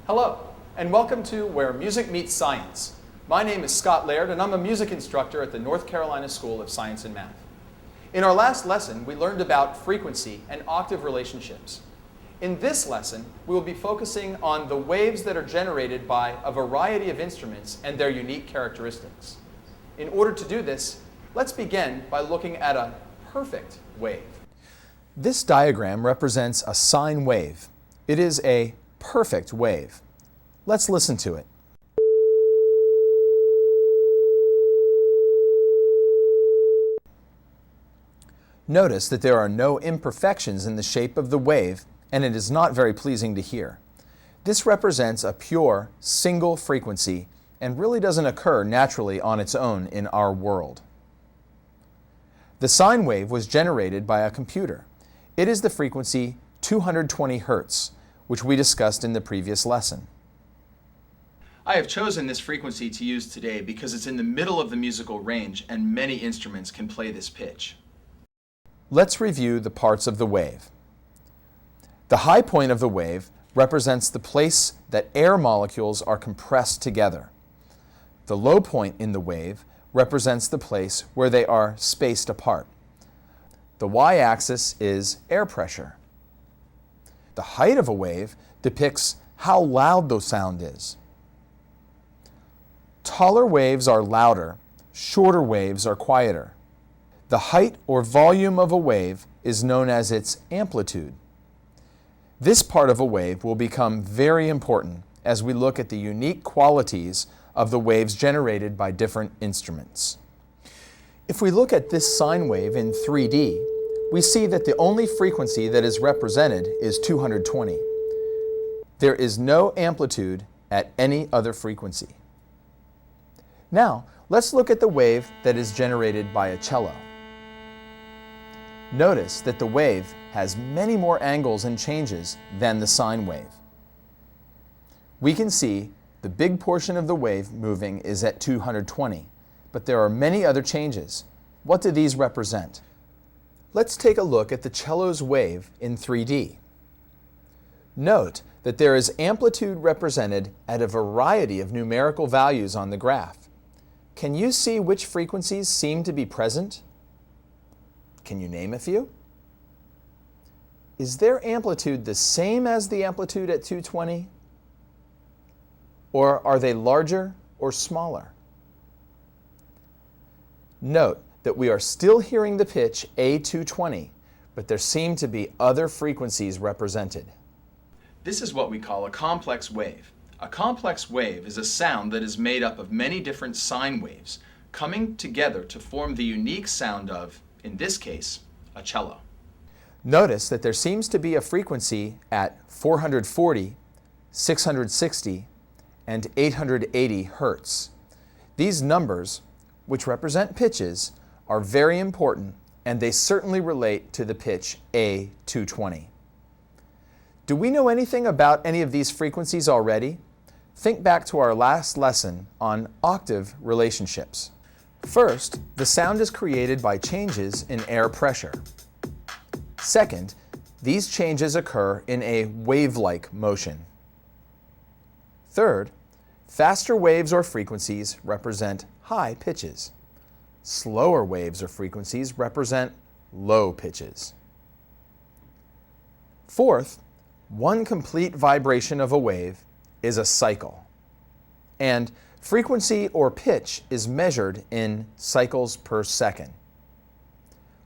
Hello, and welcome to Where Music Meets Science. My name is Scott Laird, and I'm a music instructor at the North Carolina School of Science and Math. In our last lesson, we learned about frequency and octave relationships. In this lesson, we will be focusing on the waves that are generated by a variety of instruments and their unique characteristics. In order to do this, let's begin by looking at a perfect wave. This diagram represents a sine wave. It is a perfect wave. Let's listen to it. Notice that there are no imperfections in the shape of the wave, and it is not very pleasing to hear. This represents a pure, single frequency and really doesn't occur naturally on its own in our world. The sine wave was generated by a computer. It is the frequency 220 Hertz, which we discussed in the previous lesson. I have chosen this frequency to use today because it's in the middle of the musical range and many instruments can play this pitch. Let's review the parts of the wave. The high point of the wave represents the place that air molecules are compressed together. The low point in the wave represents the place where they are spaced apart. The y-axis is air pressure. The height of a wave depicts how loud the sound is. Taller waves are louder, shorter waves are quieter. The height or volume of a wave is known as its amplitude. This part of a wave will become very important as we look at the unique qualities of the waves generated by different instruments. If we look at this sine wave in 3D, we see that the only frequency that is represented is 220. There is no amplitude at any other frequency. Now, let's look at the wave that is generated by a cello. Notice that the wave has many more angles and changes than the sine wave. We can see the big portion of the wave moving is at 220, but there are many other changes. What do these represent? Let's take a look at the cello's wave in 3D. Note that there is amplitude represented at a variety of numerical values on the graph. Can you see which frequencies seem to be present? Can you name a few? Is their amplitude the same as the amplitude at 220? Or are they larger or smaller? Note that we are still hearing the pitch A220, but there seem to be other frequencies represented. This is what we call a complex wave. A complex wave is a sound that is made up of many different sine waves coming together to form the unique sound of, in this case, a cello. Notice that there seems to be a frequency at 440, 660, and 880 Hertz. These numbers, which represent pitches, are very important, and they certainly relate to the pitch A220. Do we know anything about any of these frequencies already? Think back to our last lesson on octave relationships. First, the sound is created by changes in air pressure. Second, these changes occur in a wave-like motion. Third, faster waves or frequencies represent high pitches. Slower waves or frequencies represent low pitches. Fourth, one complete vibration of a wave is a cycle, and frequency or pitch is measured in cycles per second.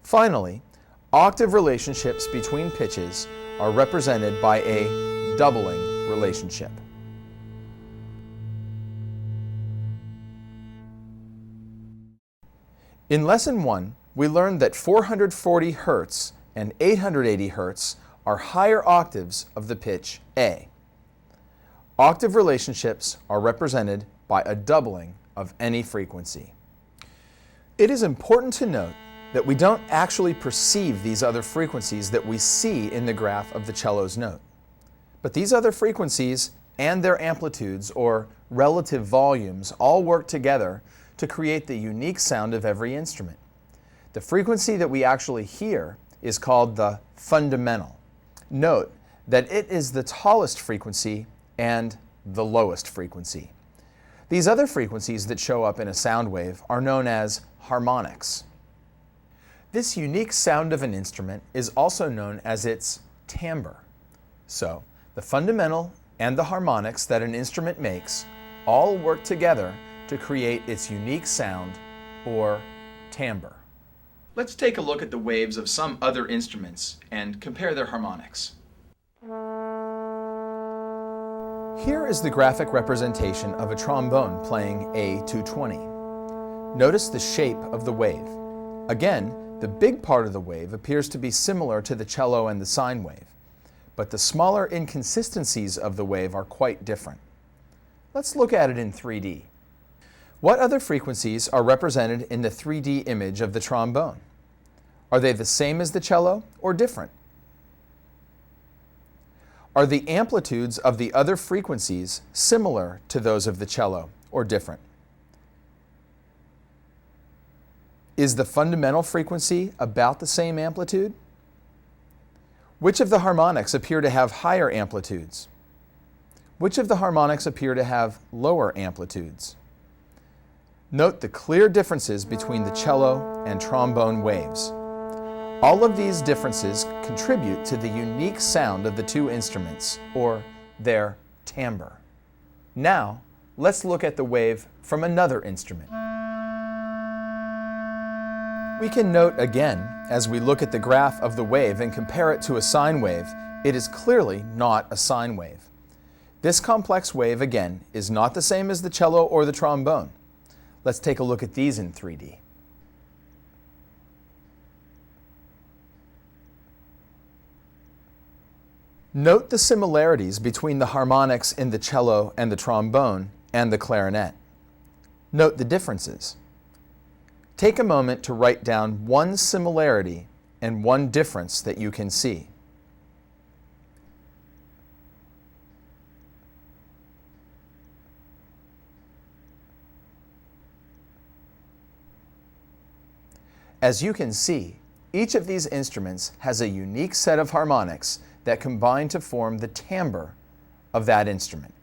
Finally, octave relationships between pitches are represented by a doubling relationship. In Lesson 1, we learned that 440 Hertz and 880 Hertz are higher octaves of the pitch A. Octave relationships are represented by a doubling of any frequency. It is important to note that we don't actually perceive these other frequencies that we see in the graph of the cello's note. But these other frequencies and their amplitudes or relative volumes all work together to create the unique sound of every instrument. The frequency that we actually hear is called the fundamental. Note that it is the tallest frequency and the lowest frequency. These other frequencies that show up in a sound wave are known as harmonics. This unique sound of an instrument is also known as its timbre. So, the fundamental and the harmonics that an instrument makes all work together to create its unique sound, or timbre. Let's take a look at the waves of some other instruments and compare their harmonics. Here is the graphic representation of a trombone playing A220. Notice the shape of the wave. Again, the big part of the wave appears to be similar to the cello and the sine wave, but the smaller inconsistencies of the wave are quite different. Let's look at it in 3D. What other frequencies are represented in the 3D image of the trombone? Are they the same as the cello or different? Are the amplitudes of the other frequencies similar to those of the cello or different? Is the fundamental frequency about the same amplitude? Which of the harmonics appear to have higher amplitudes? Which of the harmonics appear to have lower amplitudes? Note the clear differences between the cello and trombone waves. All of these differences contribute to the unique sound of the two instruments, or their timbre. Now, let's look at the wave from another instrument. We can note again, as we look at the graph of the wave and compare it to a sine wave, it is clearly not a sine wave. This complex wave, again, is not the same as the cello or the trombone. Let's take a look at these in 3D. Note the similarities between the harmonics in the cello and the trombone and the clarinet. Note the differences. Take a moment to write down one similarity and one difference that you can see. As you can see, each of these instruments has a unique set of harmonics that combine to form the timbre of that instrument.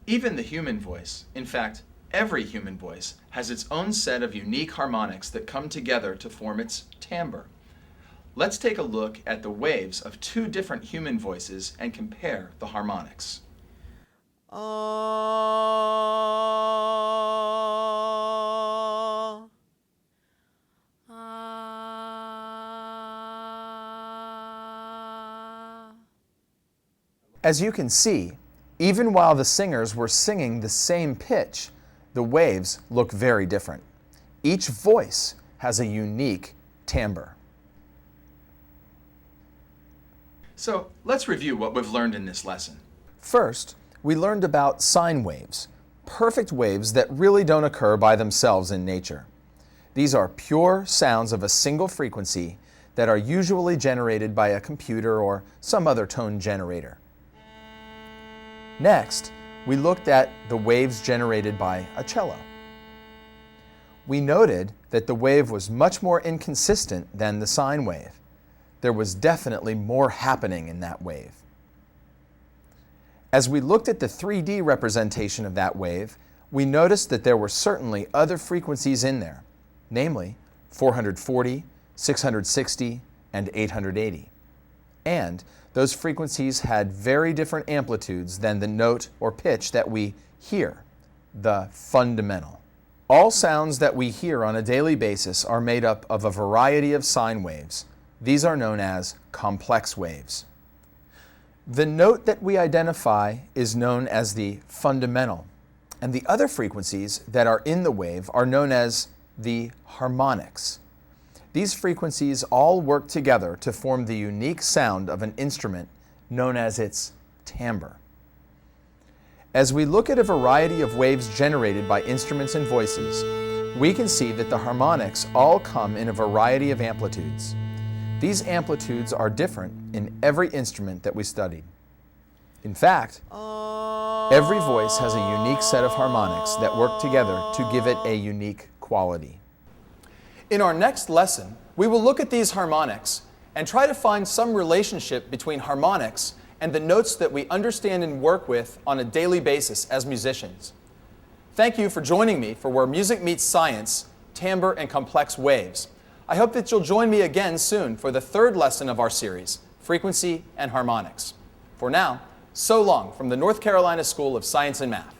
Even the human voice, in fact, every human voice, has its own set of unique harmonics that come together to form its timbre. Let's take a look at the waves of two different human voices and compare the harmonics. As you can see, even while the singers were singing the same pitch, the waves look very different. Each voice has a unique timbre. So let's review what we've learned in this lesson. First, we learned about sine waves, perfect waves that really don't occur by themselves in nature. These are pure sounds of a single frequency that are usually generated by a computer or some other tone generator. Next, we looked at the waves generated by a cello. We noted that the wave was much more inconsistent than the sine wave. There was definitely more happening in that wave. As we looked at the 3D representation of that wave, we noticed that there were certainly other frequencies in there, namely 440, 660, and 880. And those frequencies had very different amplitudes than the note or pitch that we hear, the fundamental. All sounds that we hear on a daily basis are made up of a variety of sine waves. These are known as complex waves. The note that we identify is known as the fundamental, and the other frequencies that are in the wave are known as the harmonics. These frequencies all work together to form the unique sound of an instrument known as its timbre. As we look at a variety of waves generated by instruments and voices, we can see that the harmonics all come in a variety of amplitudes. These amplitudes are different in every instrument that we studied. In fact, every voice has a unique set of harmonics that work together to give it a unique quality. In our next lesson, we will look at these harmonics and try to find some relationship between harmonics and the notes that we understand and work with on a daily basis as musicians. Thank you for joining me for Where Music Meets Science, Timbre and Complex Waves. I hope that you'll join me again soon for the third lesson of our series, Frequency and Harmonics. For now, so long from the North Carolina School of Science and Math.